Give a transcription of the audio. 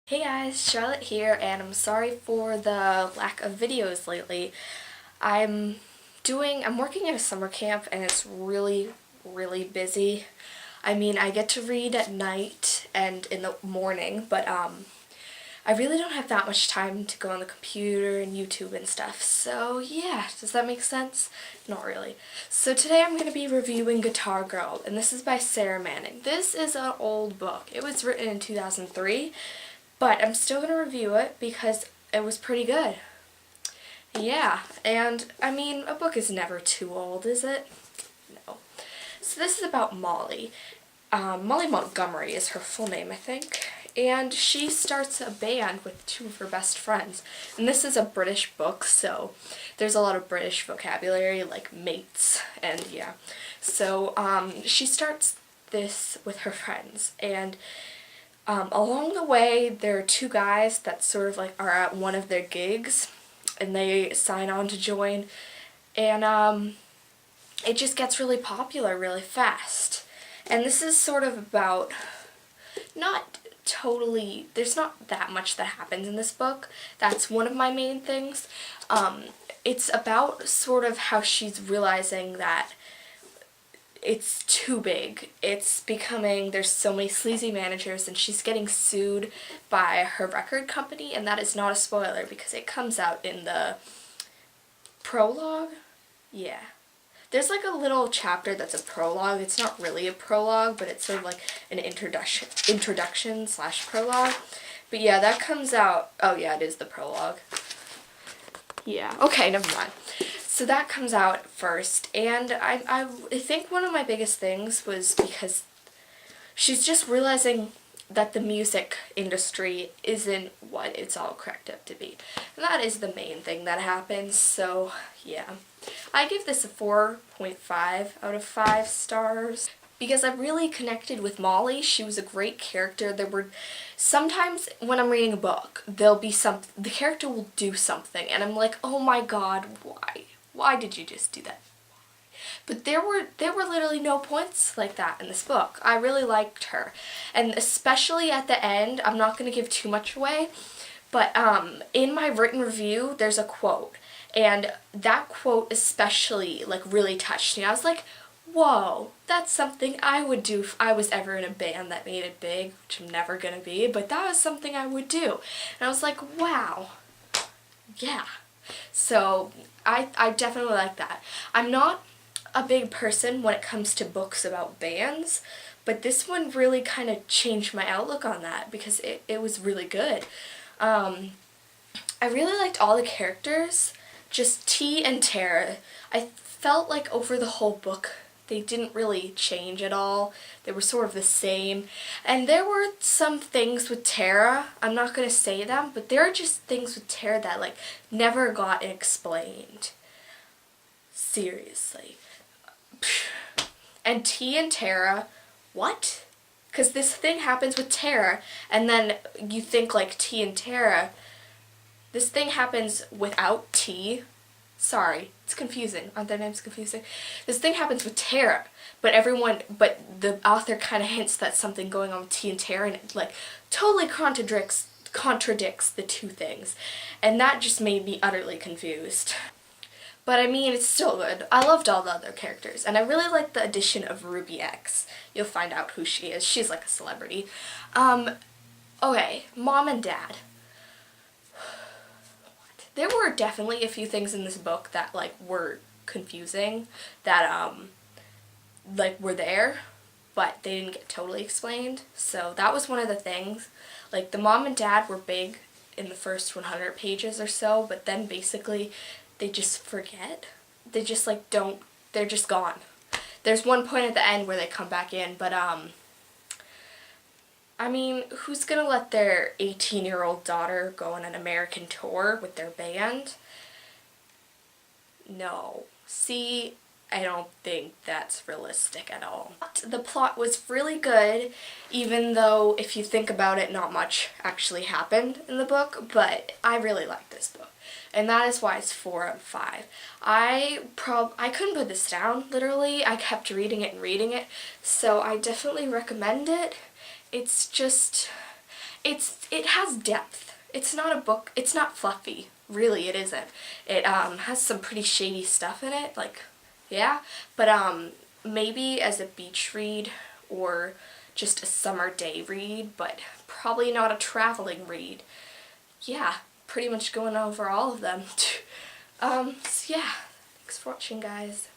Hey guys, Charlotte here, and I'm sorry for the lack of videos lately. I'm working at a summer camp and it's really busy. I mean, I get to read at night and in the morning, but I really don't have that much time to go on the computer and YouTube and stuff. So yeah, does that make sense? Not really. So today I'm going to be reviewing Guitar Girl, and this is by Sarra Manning. This is an old book. It was written in 2003. But I'm still going to review it because it was pretty good. Yeah, and I mean, a book is never too old, is it? No. So this is about Molly. Molly Montgomery is her full name, I think. And she starts a band with two of her best friends. And this is a British book, so there's a lot of British vocabulary, like mates, and yeah. So she starts this with her friends, and along the way, there are two guys that sort of like are at one of their gigs, and they sign on to join, and it just gets really popular really fast. And this is sort of about, not totally, there's not that much that happens in this book. That's one of my main things. It's about sort of how she's realizing that it's too big. It's becoming, there's so many sleazy managers, and she's getting sued by her record company, and that is not a spoiler because it comes out in the prologue. Yeah. There's like a little chapter that's a prologue. It's not really a prologue, but it's sort of like an introduction slash prologue. But yeah, that comes out, oh yeah, it is the prologue. Yeah, okay, never mind. So that comes out first, and I think one of my biggest things was because she's just realizing that the music industry isn't what it's all cracked up to be. And that is the main thing that happens, so yeah. I give this a 4.5 out of 5 stars. Because I really connected with Molly. She was a great character. There were sometimes when I'm reading a book, the character will do something, and I'm like, oh my god, why? Why did you just do that? But there were literally no points like that in this book. I really liked her. And especially at the end, I'm not going to give too much away, but in my written review, there's a quote. And that quote especially like really touched me. I was like, whoa, that's something I would do if I was ever in a band that made it big, which I'm never going to be, but that was something I would do. And I was like, wow, yeah. So I definitely like that. I'm not a big person when it comes to books about bands, but this one really kind of changed my outlook on that because it was really good. I really liked all the characters, just T and Tara. I felt like over the whole book they didn't really change at all. They were sort of the same. And there were some things with Tara, I'm not going to say them, but there are just things with Tara that like never got explained. Seriously. And T and Tara, what? Because this thing happens with Tara, and then you think like T and Tara, this thing happens without T. Sorry, it's confusing. Aren't their names confusing? This thing happens with Tara, but the author kind of hints that something going on with T and Tara, and it like totally contradicts the two things, and that just made me utterly confused. But I mean, it's still good. I loved all the other characters, and I really liked the addition of Ruby X. You'll find out who she is. She's like a celebrity. Okay, Mom and Dad. There were definitely a few things in this book that like were confusing, that like were there, but they didn't get totally explained. So that was one of the things. Like the mom and dad were big in the first 100 pages or so, but then basically they just forget. They just like don't, they're just gone. There's one point at the end where they come back in, but I mean, who's gonna let their 18-year-old daughter go on an American tour with their band? No. See, I don't think that's realistic at all. The plot was really good, even though if you think about it, not much actually happened in the book, but I really like this book. And that is why it's 4 out of 5. I couldn't put this down, literally. I kept reading it and reading it, so I definitely recommend it. It's just, it has depth. It's not a book, it's not fluffy. Really, it isn't. It has some pretty shady stuff in it, like, yeah. But maybe as a beach read or just a summer day read, but probably not a traveling read. Yeah, pretty much going over all of them. So yeah, thanks for watching, guys.